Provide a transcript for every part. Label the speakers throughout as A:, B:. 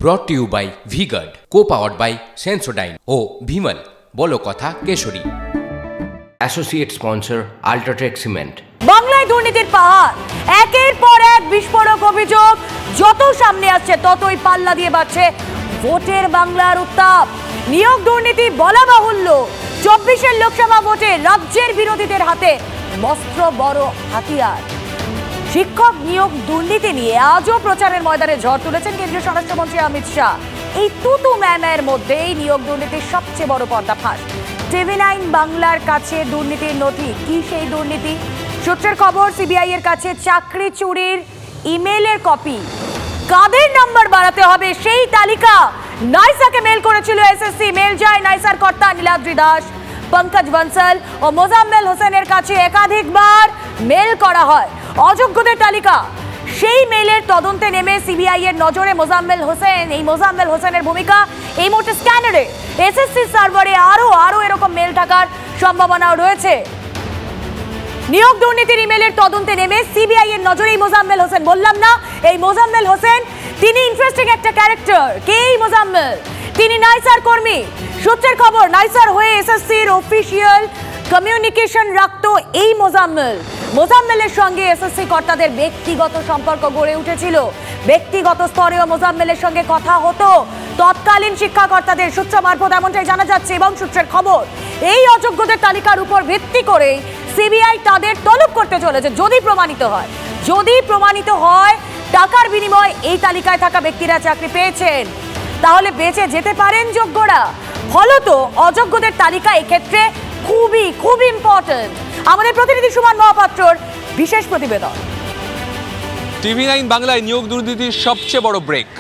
A: ব্রট to you by V-Guard, co-powered by Sensodyne ও ভিমল বলো কথা Kesari. Associate sponsor UltraTech cement.
B: বাংলায় দুর্নীতির পাহাড়, একের পর এক বিস্ফোরক অভিযোগ যত সামনে আসছে ততই পাল্লা দিয়ে বাড়ছে ভোটের বাংলার উত্তাপ। নিয়োগ দুর্নীতি বলা বাহুল্য 24-এর লোকসভা ভোটে রাজ্যের বিরোধীদের হাতে মস্ত বড় হাতিয়ার। শিক্ষক নিয়োগ দুর্নীতি নিয়ে আজও প্রচারের ময়দানে ঝড় তুলেছেন কেন্দ্রীয় স্বরাষ্ট্রমন্ত্রী অমিত শাহ। এই তুতু ম্যামের মধ্যেই নিয়োগ দুর্নীতির সবচেয়ে বড় পর্দাফাঁস। TV9 বাংলার কাছে দুর্নীতির নথি, কি সেই দুর্নীতি? সূত্রের খবর, সিবিআই এর কাছে চাকরি চুরির ইমেলের কপি, কাদের নাম্বার বাড়াতে হবে সেই তালিকা নাইসাকে মেল করেছিল এসএসসি। মেল যায় নাইসার কর্তা নীলাদ্রি দাস, পঙ্কজ বনসল ও মোজাম্মেল হোসেনের কাছে একাধিকবার মেল করা হয় অযোগ্যদের তালিকা। সেই মেলের তদন্তে নেমে সিবিআই এর নজরে মোজাম্মেল হোসেন। এই মোজাম্মেল হোসেনের ভূমিকা এই মুহূর্তে স্ক্যানারে, এসএসসি সার্ভারে আরো এরকম মেল থাকার সম্ভাবনাও রয়েছে। নিয়োগ দুর্নীতির ইমেলের তদন্তে নেমে সিবিআই এর নজরে এই মোজাম্মেল হোসেন। বললাম না, এই মোজাম্মেল হোসেন তিনি ইন্টারেস্টিং একটা ক্যারেক্টার। কে এই মোজাম্মেল? তিনি নাইসার কর্মী। সূত্রের খবর, নাইসার হয়ে এসএসসির অফিসিয়াল কমিউনিকেশন রাখতো এই মোজাম্মেলের সঙ্গে এসএসসি কর্তাদের ব্যক্তিগত সম্পর্ক গড়ে উঠেছিল। ব্যক্তিগত স্তরেও মোজাম্মেলের সঙ্গে কথা হতো তৎকালীন শিক্ষাকর্তাদের সূত্র মারফত, এমনটাই জানা যাচ্ছে। এবং সূত্রের খবর, এই অযোগ্যদের তালিকার উপর ভিত্তি করেই সিবিআই তাদের তলব করতে চলেছে। যদি প্রমাণিত হয় টাকার বিনিময়ে এই তালিকায় থাকা ব্যক্তিরা চাকরি পেয়েছেন, তাহলে বেঁচে যেতে পারেন যোগ্যরা। ফলত অযোগ্যদের তালিকা এক্ষেত্রে খুবই ইম্পর্টেন্ট। আমাদের প্রতিনিধি সুমন মহাপাত্রর বিশেষ প্রতিবেদন।
C: TV9 বাংলায় নিয়োগ দুর্নীতির সবচেয়ে বড় ব্রেক।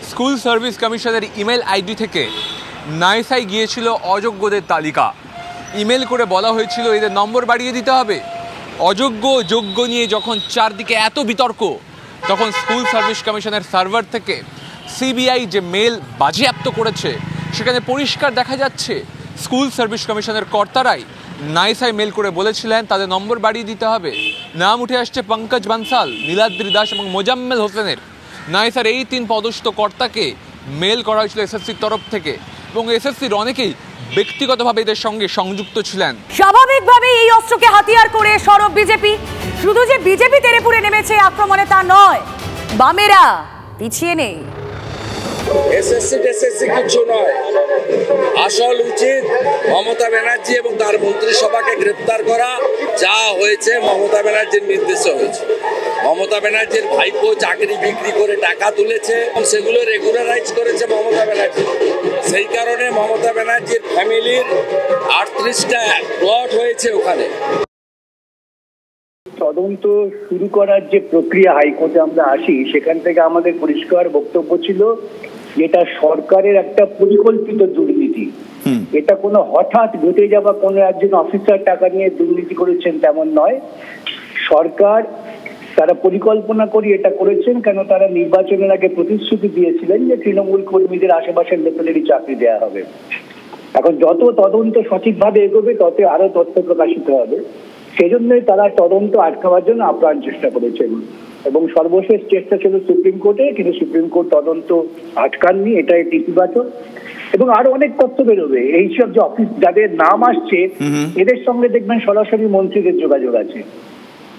C: স্কুল সার্ভিস কমিশনের ইমেল আইডি থেকে নাইসায় গিয়েছিল অযোগ্যদের তালিকা। ইমেল করে বলা হয়েছিল এদের নম্বর বাড়িয়ে দিতে হবে। অযোগ্য যোগ্য নিয়ে যখন চারদিকে এত বিতর্ক, তখন স্কুল সার্ভিস কমিশনের সার্ভার থেকে সিবিআই যে মেল বাজেয়াপ্ত করেছে, সেখানে পরিষ্কার দেখা যাচ্ছে স্কুল সার্ভিস কমিশনের কর্তারাই নাইসায় মেল করে বলেছিলেন তাদের নম্বর বাড়িয়ে দিতে হবে। নাম উঠে আসছে পঙ্কজ বনসাল, নীলাদ্রি দাস এবং মোজাম্মেল হোসেনের। নাইসার এই 3 পদস্থ কর্তাকে মেল করা হয়েছিল এসএসসির তরফ থেকে, এবং এসএসসির অনেকেই ব্যক্তিগতভাবে এদের সঙ্গে সংযুক্ত ছিলেন।
B: স্বাভাবিকভাবে এই অস্ত্রকে হাতিয়ার করে সরব বিজেপি। শুধু যে বিজেপি তেড়েপুরে নেমেছে আক্রমণে তা নয়, বামেরা পিছিয়ে নেই।
D: এসএসসি কিছু নয়, আসল উচিত মমতা ব্যানার্জি এবং তার মন্ত্রিসভাকে গ্রেপ্তার করা। যা হয়েছে মমতা ব্যানার্জির নির্দেশে হয়েছে। মমতা ব্যানার্জির ভাইপো চাকরি বিক্রি করে টাকা তুলেছে এবং সেগুলো রেগুলারাইজ করেছে মমতা ব্যানার্জি। সেই কারণে মমতা ব্যানার্জির ফ্যামিলির 38টা প্লট হয়েছে ওখানে।
E: তদন্ত শুরু করার যে প্রক্রিয়া হাইকোর্টে আমরা আসি, সেখান থেকে আমাদের পরিষ্কার বক্তব্য ছিল এটা সরকারের একটা পরিকল্পিত দুর্নীতি। এটা কোনো হঠাৎ ঘটে যাওয়া কোনো একজন অফিসার টাকা নিয়ে দুর্নীতি করেছেন তেমন নয়। সরকার তারা পরিকল্পনা করে এটা করেছেন, কেন তারা নির্বাচনের আগে প্রতিশ্রুতি দিয়েছিলেন যে তৃণমূল কর্মীদের আশেপাশের লোকেদেরই চাকরি দেওয়া হবে। এখন যত তদন্ত সঠিকভাবে এগোবে তত আরো তথ্য প্রকাশিত হবে। সেজন্যই তারা তদন্ত আটকাবার জন্য আপ্রাণ চেষ্টা করেছেন, এবং সর্বশেষ চেষ্টা ছিল সুপ্রিম কোর্টে, কিন্তু সুপ্রিম কোর্ট তদন্ত আটকাননি। এটা একটি ইতিবাচক, এবং আরো অনেক তথ্য বেরোবে। এইসব যে অফিস যাদের নাম আসছে, এদের সঙ্গে দেখবেন সরাসরি মন্ত্রীদের যোগাযোগ আছে।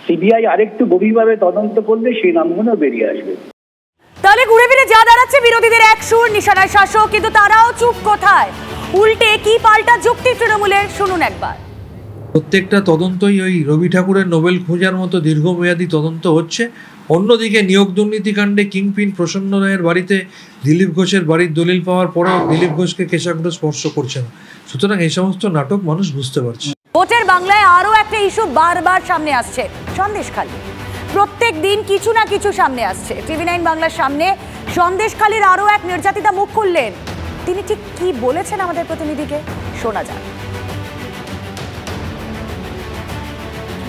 E: সিবিআই আরেকটু গভীরভাবে তদন্ত করলে সেই নামগুলো বেরিয়ে আসবে।
B: তাহলে ঘুরে ফিরে যা দাঁড়াচ্ছে, বিরোধীদের এক সুর, নিশানায় শাসক, কিন্তু তারাও চুপ কোথায়? উল্টে কি পাল্টা যুক্তি তৃণমূলের, শুনুন একবার।
F: প্রত্যেকটা তদন্তই ওই রবি ঠাকুরের নোবেল খোঁজার মতো দীর্ঘমেয়াদী তদন্ত হচ্ছে। অন্যদিকে নিয়োগ দুর্নীতিকাণ্ডে কিংপিন প্রসন্ন রায়ের বাড়িতে দিলীপ ঘোষের বাড়ির দলিল পাওয়ার পরেও দিলীপ ঘোষকে কেশাগ্র স্পর্শ করছে না। সুতরাং এই সমস্ত নাটক মানুষ বুঝতে পারছে।
B: ভোটের বাংলায় আরো একটা ইস্যু বারবার সামনে আসছে, সন্দেশখালী। প্রত্যেক দিন কিছু না কিছু সামনে আসছে। TV9 বাংলার সামনে সন্দেশখালীর আরো এক নির্যাতিতা মুখ খুললেন। তিনি ঠিক কি বলেছেন আমাদের প্রতিনিধিকে শোনা যাক।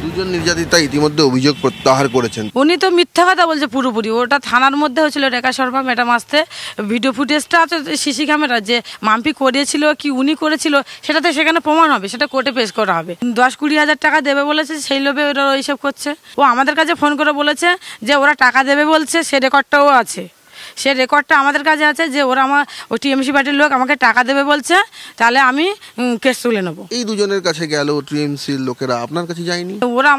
G: দুজন নির্যাতিতা ইতিমধ্যে অভিযোগ প্রত্যাহার করেছেন।
H: উনি তো মিথ্যা কথা বলছে পুরোপুরি। ওটা থানার মধ্যে হয়েছিল, রেখা শর্মা ম্যাডাম আসতে ভিডিও ফুটেজটা আছে, সিসি ক্যামেরা, যে মাম্পি করেছিল কি উনি করেছিল সেটাতে সেখানে প্রমাণ হবে, সেটা কোর্টে পেশ করা হবে। 10-20 হাজার টাকা দেবে বলেছে, সেই লোভে ওরা এইসব করছে। ও আমাদের কাছে ফোন করে বলেছে যে ওরা টাকা দেবে বলছে, সে রেকর্ডটাও আছে। সে রেকর্ডটা আমাদের কাছে আছে যে ওরা আমার ওই টিএমসি পার্টির লোক আমাকে টাকা দেবে বলছে, তাহলে আমি কেস তুলে নেবো।
G: এই দুজনের কাছে গেল টিএমসির লোকেরা, আপনার কাছে যায়নি?
H: ওরা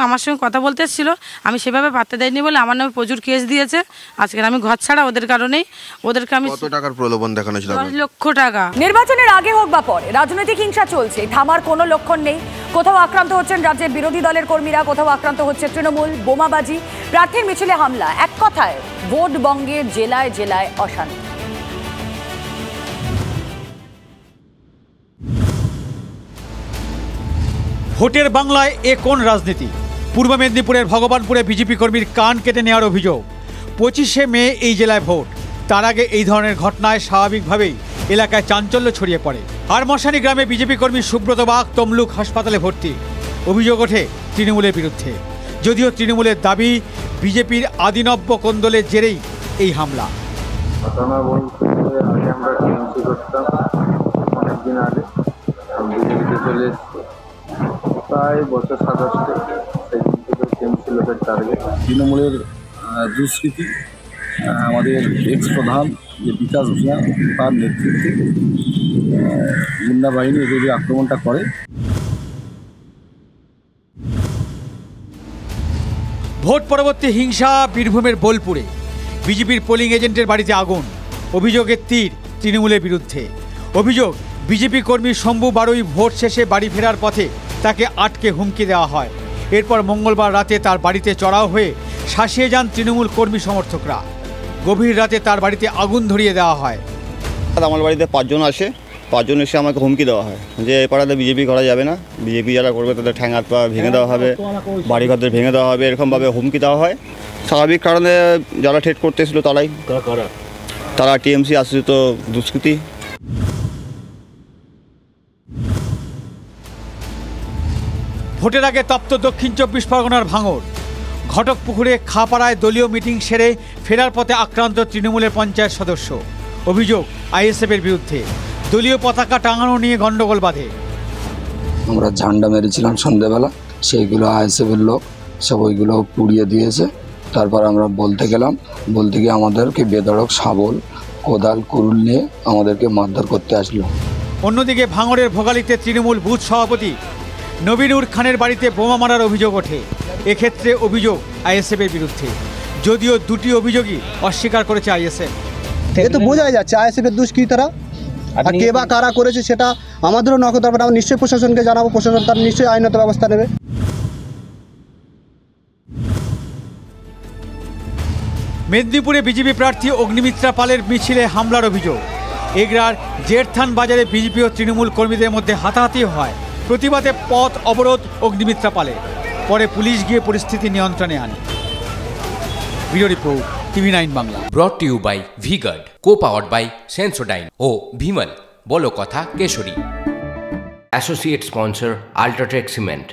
H: আমার সঙ্গে কথা বলতে এসেছিল, আমি সেভাবে পাত্তা দেয়নি বলে আমার নামে প্রচুর কেস দিয়েছে। আজকে আমি ঘর ছাড়া ওদের কারণেই। ওদেরকে আমি
G: কত টাকার প্রলোভন দেখানো ছিল?
H: 10 লক্ষ টাকা।
B: নির্বাচনের আগে হোক বা পরে রাজনৈতিক হিংসা চলছে, থামার কোনো লক্ষণ নেই। কোথাও আক্রান্ত হচ্ছেন রাজ্যের বিরোধী দলের কর্মীরা, কোথাও আক্রান্ত হচ্ছে তৃণমূল, বোমাবাজি, প্রার্থীর মিছিলে হামলা। এক কথায় ভোট বঙ্গের জেলায় জেলায় অশান্তি।
I: ভোটের বাংলায় এ কোন রাজনীতি? পূর্ব মেদিনীপুরের ভগবানপুরে বিজেপি কর্মীর কান কেটে নেওয়ার অভিযোগ। 25শে মে এই জেলায় ভোট। তার আগে এই ধরনের ঘটনায় স্বাভাবিকভাবেই এলাকায় চাঞ্চল্য ছড়িয়ে পড়ে। আর মশানি গ্রামে বিজেপি কর্মী সুব্রত বাগ তমলুক হাসপাতালে ভর্তি। অভিযোগ ওঠে তৃণমূলের বিরুদ্ধে, যদিও তৃণমূলের দাবি বিজেপির আদিনব্য কোন্দলের জেরেই এই হামলা।
J: ঘটনা বলতে আগে আমরা টিএমসি করতাম, অনেকদিন আগে বিজেপিতে চলে এসেছি, প্রায় বছর 27 সেই দিন থেকে টিএমসি লোকের টার্গেট। তৃণমূলের দুষ্কৃতি, আমাদের এক্স প্রধান যে বিকাশ ভূঁইয়া তার নেতৃত্বে গুন্ডা বাহিনী এদের আক্রমণটা করে।
I: ভোট পরবর্তী হিংসা বীরভূমের বোলপুরে। বিজেপির পোলিং এজেন্টের বাড়িতে আগুন। অভিযোগের তীর তৃণমূলের বিরুদ্ধে। অভিযোগ বিজেপি কর্মী শম্ভু বারুই ভোট শেষে বাড়ি ফেরার পথে তাকে আটকে হুমকি দেওয়া হয়। এরপর মঙ্গলবার রাতে তার বাড়িতে চড়াও হয়ে শাসিয়ে যান তৃণমূল কর্মী সমর্থকরা। গভীর রাতে তার বাড়িতে আগুন ধরিয়ে দেওয়া হয়।
K: আমার বাড়িতে 5 জন আসে, 5 জন এসে আমাকে হুমকি দেওয়া হয় যে এই পাড়াতে বিজেপি করা যাবে না, বিজেপি যারা করবে তাদের ঠ্যাং হাত পা ভেঙে দেওয়া হবে, বাড়িঘরদের ভেঙে দেওয়া হবে, এরকমভাবে হুমকি দেওয়া হয়। স্বাভাবিক কারণে যারা ঠেট করতে এসেছিল তারা টিএমসি আশ্রিত দুষ্কৃতী।
I: ভোটের আগে তপ্ত দক্ষিণ 24 পরগনার ভাঙড়। ঘটকপুকুরে খাপাড়ায় দলীয় মিটিং সেরে ফেরার পথে আক্রান্ত তৃণমূলের পঞ্চায়েত সদস্য। অভিযোগ আইএসএফের বিরুদ্ধে। দলীয় পতাকা টাঙানো নিয়ে গন্ডগোল বাধে।
L: আমরা ঝান্ডা মেরেছিলাম সন্ধ্যেবেলা, সেইগুলো আইএসএফের লোক সব ওইগুলো পুড়িয়ে দিয়েছে। তারপর আমরা বলতে গেলাম, বলতে গিয়ে আমাদেরকে বেধড়ক শাবল, কোদাল, কুরুল নিয়ে আমাদেরকে মারধর করতে আসলো।
I: অন্যদিকে ভাঙড়ের ভোগালীতে তৃণমূল বুথ সভাপতি নবীনুর খানের বাড়িতে বোমা মারার অভিযোগ ওঠে। এক্ষেত্রে অভিযোগ আইএসএফের বিরুদ্ধে, যদিও দুটি অভিযোগই অস্বীকার করেছে আইএসএফ।
M: এ তো বোঝাই যাচ্ছে আইএসএফের দুষ্কৃতীরা, আর কে বা কারা করেছে সেটা আমাদেরও নজর দেওয়া। আমরা নিশ্চয়ই প্রশাসনকে জানাবো, প্রশাসন তার নিশ্চয়ই আইনত ব্যবস্থা নেবে।
I: মেদিনীপুরে বিজেপি প্রার্থী অগ্নিমিত্রা পালের মিছিলে হামলার অভিযোগ। এগরার জেরথান বাজারে বিজেপি ও তৃণমূল কর্মীদের মধ্যে হাতাহাতি হয়। প্রতিবাদে পথ অবরোধ অগ্নিমিত্রা পালের। পরে পুলিশ গিয়ে পরিস্থিতি নিয়ন্ত্রণে আনে। Video report TV9 Bangla.
A: Brought to you by V-Guard, co-powered by Sensodyne ও ভিমল বলো কথা Kesari. Associate sponsor UltraTech cement.